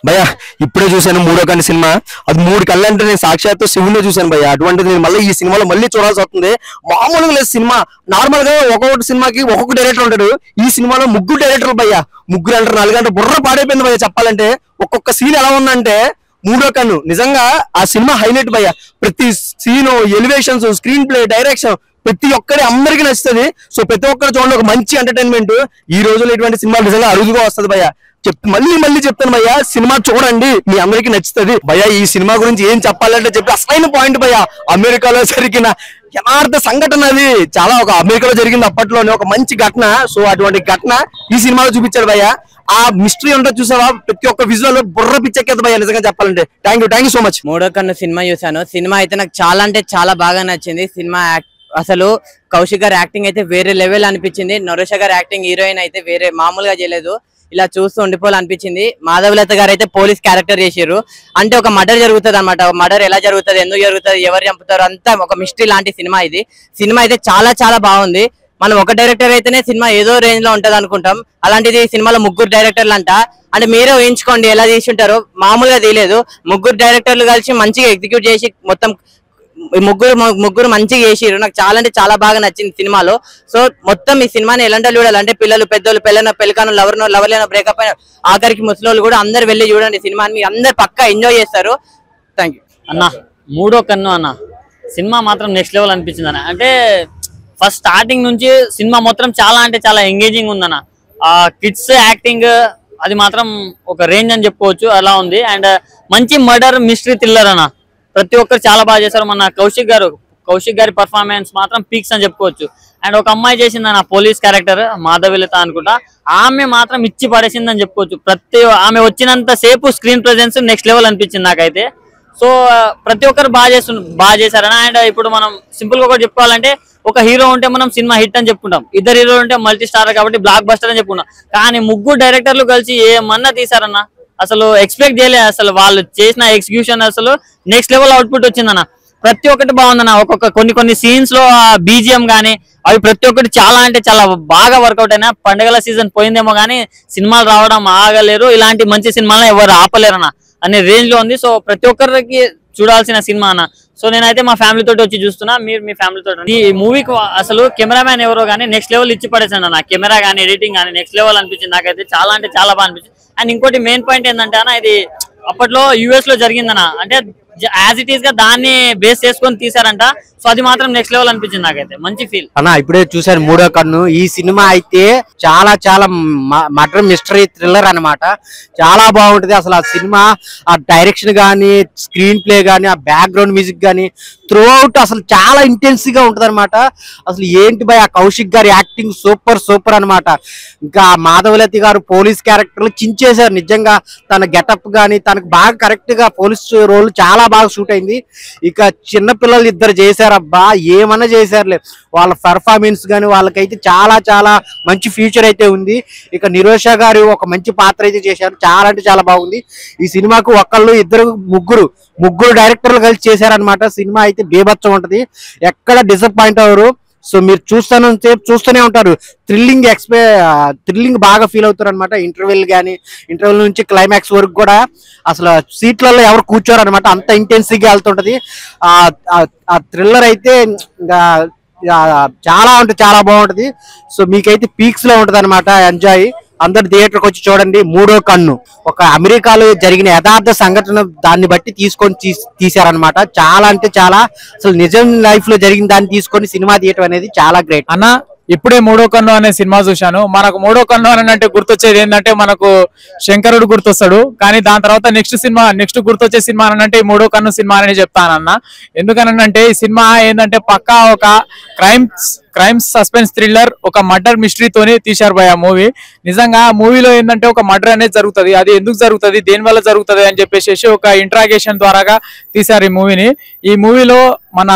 భయ్యా ఇప్పుడే చూశాను మూడో కన్ను సినిమా. అది 3 కళ్ళు అంటే నేను సాక్షాత్తు శివుని చూశాను భయ్యా. అటువంటిది నేను మళ్ళీ ఈ సినిమాలో మళ్ళీ చూడాల్సి వస్తుంది. మామూలుగా లేదు సినిమా. నార్మల్ గా ఒక్కొక్కటి సినిమాకి ఒక్కొక్క డైరెక్టర్ ఉంటాడు. ఈ సినిమాలో 3 డైరెక్టర్లు భయ్యా. 3 అంటారు 4 గంటలు బుర్ర పాడైపోయింది భయ్యా చెప్పాలంటే. ఒక్కొక్క సీన్ ఎలా ఉందంటే మూడో కన్ను నిజంగా ఆ సినిమా హైలైట్ భయ్యా. ప్రతి scene, elevations, screenplay, direction ప్రతి ఒక్కరి అందరికి నచ్చుతుంది. సో ప్రతి ఒక్కరు చూడండి ఒక మంచి ఎంటర్టైన్మెంట్. ఈ రోజుల్లో ఇటువంటి సినిమాలు నిజంగా అరుదుగా వస్తుంది భయ్యా. మళ్ళీ చెప్తాను భయ్యా, సినిమా చూడండి మీ అందరికి నచ్చుతుంది భయ్యా. ఈ సినిమా గురించి ఏం చెప్పాలంటే అసలైన పాయింట్ భయ్యా, అమెరికాలో జరిగిన యథార్థ సంఘటన. అది చాలా ఒక అమెరికాలో జరిగింది అప్పట్లోనే ఒక మంచి ఘటన. సో అటువంటి ఘటన ఈ సినిమాలో చూపించాడు భయ్యా. ఆ మిస్టరీ ఉంటుంది చూసావా, ప్రతి ఒక్క విజువల్ బుర్ర పిచ్చెక్కేది భయ్యా నిజంగా చెప్పాలంటే. Thank you so much. మూడో కన్ను సినిమా చూసాను. సినిమా అయితే నాకు చాలా అంటే చాలా బాగా నచ్చింది. సినిమా అసలు కౌశిక్ గారి యాక్టింగ్ అయితే వేరే లెవెల్ అనిపించింది. నరేష్ గారి యాక్టింగ్ హీరోయిన్ అయితే వేరే మామూలుగా చేయలేదు. ఇలా చూస్తూ ఉండిపోవాలనిపించింది. మాధవలత గారు అయితే పోలీస్ క్యారెక్టర్ చేసారు. అంటే ఒక మర్డర్ జరుగుతుంది అనమాట. మర్డర్ ఎలా జరుగుతుంది, ఎందుకు జరుగుతుంది, ఎవరు చంపుతారు, అంతా ఒక మిస్టరీ లాంటి సినిమా ఇది. సినిమా అయితే చాలా చాలా బాగుంది. మనం ఒక డైరెక్టర్ అయితేనే సినిమా ఏదో రేంజ్ లో ఉంటది అనుకుంటాం. అలాంటిది సినిమాలో 3 డైరెక్టర్లు అంట. అంటే మీరే ఊహించుకోండి ఎలా తీసుంటారో. మామూలుగా తీయలేదు. 3 డైరెక్టర్లు కలిసి మంచిగా ఎగ్జిక్యూట్ చేసి మొత్తం ముగ్గురు మంచిగా చేసిరు. నాకు చాలా అంటే చాలా బాగా నచ్చింది సినిమాలో. సో మొత్తం ఈ సినిమాని ఎలాంటి చూడాలంటే పిల్లలు, పెద్దోళ్ళు, పెళ్ళకాను, లవర్లేనో, బ్రేకప్ అయిన, ఆఖరికి ముసలోళ్ళు కూడా అందరు వెళ్ళి చూడండి సినిమాని. మీరు అందరు పక్కా ఎంజాయ్ చేస్తారు. థ్యాంక్ యూ అన్న. మూడో కన్ను అన్న సినిమా మాత్రం నెక్స్ట్ లెవెల్ అనిపించింది అన్న. అంటే ఫస్ట్ స్టార్టింగ్ నుంచి సినిమా మొత్తం చాలా అంటే చాలా ఎంగేజింగ్ ఉందన్న. ఆ కిడ్స్ యాక్టింగ్ అది మాత్రం ఒక రేంజ్ అని చెప్పుకోవచ్చు, అలా ఉంది. అండ్ మంచి మర్డర్ మిస్టరీ థ్రిల్లర్ అన్న. ప్రతి ఒక్కరు చాలా బాగా చేశారు. మన కౌశిక్ గారి పర్ఫార్మెన్స్ మాత్రం పీక్స్ అని చెప్పుకోవచ్చు. అండ్ ఒక అమ్మాయి చేసింది అన్న పోలీస్ క్యారెక్టర్, మాధవలత అనుకుంటా. ఆమె మాత్రం ఇచ్చి పడేసింది అని చెప్పుకోవచ్చు. ఆమె వచ్చినంత సేపు స్క్రీన్ ప్రెజెన్స్ నెక్స్ట్ లెవెల్ అనిపించింది నాకైతే. సో ప్రతి ఒక్కరు బాగా చేశారన్న. అండ్ ఇప్పుడు మనం సింపుల్ గా ఒకటి చెప్పుకోవాలంటే, ఒక హీరో ఉంటే మనం సినిమా హిట్ అని చెప్పుకుంటాం, 2 హీరోలు ఉంటే మల్టీ స్టార్ కాబట్టి బ్లాక్ బస్టర్ అని చెప్పుకుంటాం. కానీ 3 డైరెక్టర్లు కలిసి ఏమన్నా తీసారన్న. అసలు ఎక్స్పెక్ట్ చేయలేదు. అసలు వాళ్ళు చేసిన ఎగ్జిక్యూషన్ అసలు నెక్స్ట్ లెవెల్ అవుట్పుట్ వచ్చిందన్న. ప్రతి ఒక్కటి బాగుందన్న. కొన్ని సీన్స్ లో బీజిఎం గానీ అవి ప్రతి ఒక్కటి చాలా అంటే చాలా బాగా వర్కౌట్ అయినా. పండుగల సీజన్ పోయిందేమో కానీ సినిమాలు రావడం ఆగలేరు. ఇలాంటి మంచి సినిమాలను ఎవరు ఆపలేరన్న అనే రేంజ్ లో ఉంది. సో ప్రతి ఒక్కరికి చూడాల్సిన సినిమా అన్న. సో నేనైతే మా ఫ్యామిలీ తోటి వచ్చి చూస్తున్నా, మీరు మీ ఫ్యామిలీ తోటి. ఈ మూవీకి అసలు కెమెరామ్యాన్ ఎవరో కానీ నెక్స్ట్ లెవెల్ ఇచ్చి పడేసాను అన్న. కెమెరా కానీ ఎడిటింగ్ కానీ నెక్స్ట్ లెవెల్ అనిపించింది నాకైతే. చాలా అంటే చాలా బాగా అనిపించింది. అండ్ ఇంకోటి మెయిన్ పాయింట్ ఏంటంటే అన్న, ఇది అప్పట్లో యుఎస్ లో జరిగిందన్న. అంటే యాజ్ ఇట్ ఈస్ గా దాన్ని బేస్ చేసుకొని తీసారంట. సో అది మాత్రం నెక్స్ట్ లెవెల్ అనిపించింది నాకైతే. మంచి ఫీల్ అన్న. ఇప్పుడే చూసాను మూడో కన్ను. ఈ సినిమా అయితే చాలా చాలా మర్డర్ మిస్టరీ థ్రిల్లర్ అనమాట. చాలా బాగుంటది అసలు ఆ సినిమా. ఆ డైరెక్షన్ గానీ, స్క్రీన్ ప్లే గానీ, ఆ బ్యాక్గ్రౌండ్ మ్యూజిక్ గానీ త్రూ అవుట్ అసలు చాలా ఇంటెన్స్ గా ఉంటది అనమాట. అసలు ఏంటి భయ్, ఆ కౌశిక్ గారి యాక్టింగ్ సూపర్ అనమాట. ఇంకా మాధవలతి గారు పోలీస్ క్యారెక్టర్లు చించేశారు నిజంగా. తన గెటప్ గానీ తనకు బాగా కరెక్ట్ గా పోలీస్ రోల్ చాలా బాగా షూట్ అయింది. ఇక చిన్న పిల్లలు 2 చేశారబ్బా, ఏమన్నా చేశారులే. వాళ్ళ పెర్ఫార్మెన్స్ గానీ వాళ్ళకైతే చాలా చాలా మంచి ఫ్యూచర్ అయితే ఉంది. ఇక నిరోష గారు ఒక మంచి పాత్ర అయితే చేశారు. చాలా అంటే చాలా బాగుంది. ఈ సినిమాకు 1 2 3 డైరెక్టర్లు కలిసి చేశారనమాట. సినిమా అయితే బేబచ్చం ఉంటది, ఎక్కడ డిసప్పాయింట్ అవ్వరు. సో మీరు చూస్తూనే ఉంటారు. థ్రిల్లింగ్ బాగా ఫీల్ అవుతారు అనమాట. ఇంటర్వెల్ నుంచి క్లైమాక్స్ వరకు కూడా అసలు సీట్లలో ఎవరు కూర్చోరు అనమాట. అంత ఇంటెన్సివ్గా వెళ్తుంటది ఆ థ్రిల్లర్ అయితే. చాలా అంటే చాలా బాగుంటది. సో మీకైతే పీక్స్ లో ఉంటది అనమాట. ఎంజాయ్. అందరు థియేటర్కి వచ్చి చూడండి మూడో కన్ను. ఒక అమెరికాలో జరిగిన యథార్థ సంఘటన దాన్ని బట్టి తీసుకొని తీశారనమాట. చాలా అంటే చాలా అసలు నిజం లైఫ్ లో జరిగిన దాన్ని తీసుకొని సినిమా తీయటం అనేది చాలా గ్రేట్ అన్న. ఇప్పుడే మూడో కన్ను అనే సినిమా చూశాను. మనకు మూడో కన్ను అని అంటే గుర్తొచ్చేది ఏంటంటే మనకు శంకరుడు గుర్తొస్తాడు. కానీ దాని తర్వాత నెక్స్ట్ గుర్తొచ్చే సినిమా అని అంటే మూడో కన్ను సినిమా అని చెప్తానన్న. ఎందుకనంటే ఈ సినిమా ఏంటంటే పక్కా ఒక క్రైమ్ సస్పెన్స్ థ్రిల్లర్, ఒక మర్డర్ మిస్టరీతోని తీశారు భయ మూవీ. నిజంగా మూవీలో ఏంటంటే ఒక మర్డర్ అనేది జరుగుతుంది. అది ఎందుకు జరుగుతుంది, దేని వల్ల జరుగుతుంది అని చెప్పేసి ఒక ఇంట్రాగేషన్ ద్వారాగా తీశారు ఈ మూవీని. ఈ మూవీలో మన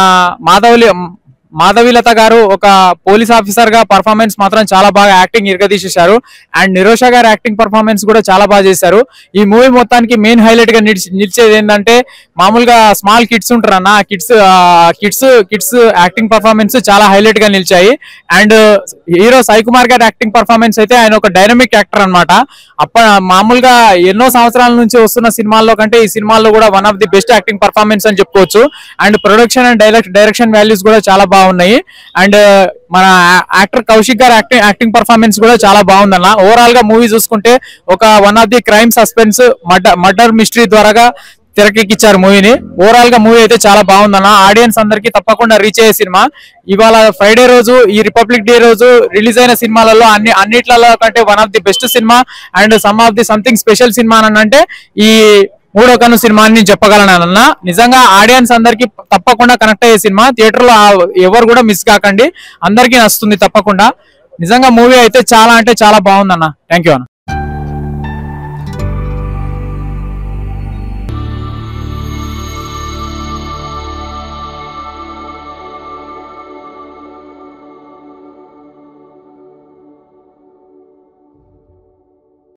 మాధవీలత గారు ఒక పోలీస్ ఆఫీసర్ గా పర్ఫార్మెన్స్ మాత్రం చాలా బాగా యాక్టింగ్ ఇరగదీసేశారు. అండ్ నిరోష గారు యాక్టింగ్ పర్ఫార్మెన్స్ కూడా చాలా బాగా చేశారు. ఈ మూవీ మొత్తానికి మెయిన్ హైలైట్ గా నిలిచేది ఏంటంటే మామూలుగా స్మాల్ కిడ్స్ ఉంటారన్న, కిడ్స్ యాక్టింగ్ పర్ఫార్మెన్స్ చాలా హైలైట్ గా నిలిచాయి. అండ్ హీరో సాయి కుమార్ గారి యాక్టింగ్ పర్ఫార్మెన్స్ అయితే ఆయన ఒక డైనమిక్ యాక్టర్ అనమాట. మామూలుగా ఎన్నో సంవత్సరాల నుంచి వస్తున్న సినిమాల్లో కంటే ఈ సినిమాల్లో కూడా one of the best acting performance అని చెప్పుకోవచ్చు. And production and direction values కూడా చాలా బాగున్నాయి. అండ్ మన యాక్టర్ కౌశిక్ గారు యాక్టింగ్ పర్ఫార్మెన్స్ కూడా చాలా బాగుందన్న. ఓవరాల్ గా మూవీ చూసుకుంటే ఒక one of the crime suspense murder mystery ద్వారా తెరకెక్కించారు మూవీని. ఓవరాల్ గా మూవీ అయితే చాలా బాగుందన్న. ఆడియన్స్ అందరికి తప్పకుండా రీచ్ అయ్యే సినిమా. ఇవాళ ఫ్రైడే రోజు, ఈ రిపబ్లిక్ డే రోజు రిలీజ్ అయిన సినిమాలలో అన్నిట్లలో కంటే one of the best cinema and some of the something special cinema అని అంటే ఈ మూడో కన్ను సినిమా అని నేను చెప్పగలనన్న. నిజంగా ఆడియన్స్ అందరికి తప్పకుండా కనెక్ట్ అయ్యే సినిమా. థియేటర్ లో ఎవరు కూడా మిస్ కాకండి, అందరికీ నచ్చుతుంది తప్పకుండా. నిజంగా మూవీ అయితే చాలా అంటే చాలా బాగుందన్న. థ్యాంక్ యూ అన్న.